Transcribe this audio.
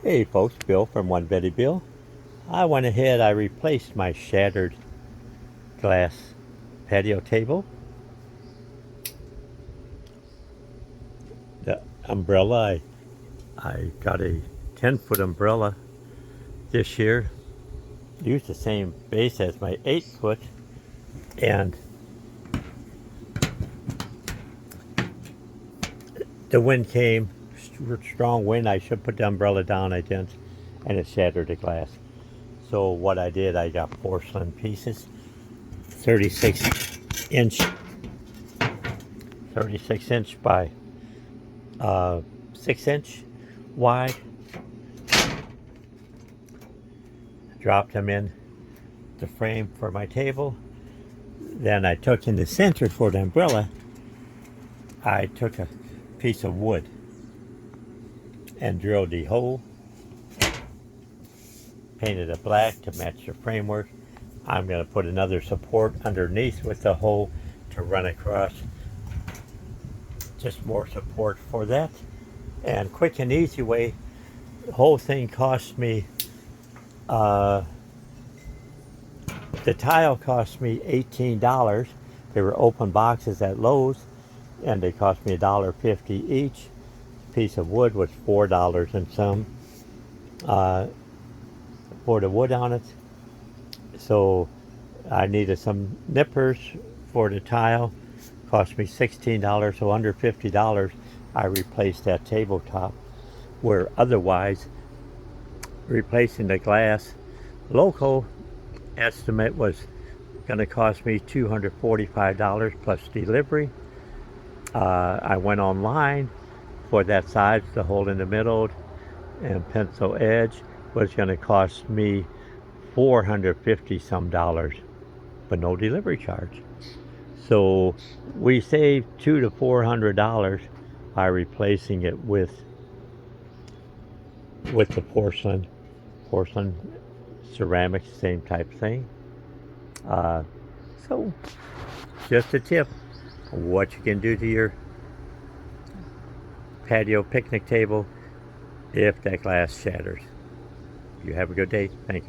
Hey folks, Bill from One Betty Bill. I went ahead, I replaced my shattered glass patio table. The umbrella, I got a 10-foot umbrella this year. Used the same base as my 8-foot, and the wind came, strong wind. I should put the umbrella down, I didn't, and it shattered the glass. So what I did, I got porcelain pieces, 36 inch 36-inch by 6-inch wide. Dropped them in the frame for my table. Then I took in the center for the umbrella, I took a piece of wood and drilled the hole, painted it black to match the framework. I'm going to put another support underneath with the hole to run across. Just more support for that. And quick and easy way, the whole thing cost me, the tile cost me $18. They were open boxes at Lowe's, and they cost me $1.50 each. Piece of wood was $4 and some for the wood on it. So I needed some nippers for the tile. Cost me $16, so under $50. I replaced that tabletop, where otherwise replacing the glass, local estimate was going to cost me $245 plus delivery. I went online for that size, the hole in the middle and pencil edge was going to cost me $450 some, but no delivery charge. So we saved $200 to $400 by replacing it with the porcelain ceramic, same type thing. So just a tip, what you can do to your patio picnic table if that glass shatters. You have a good day. Thank you.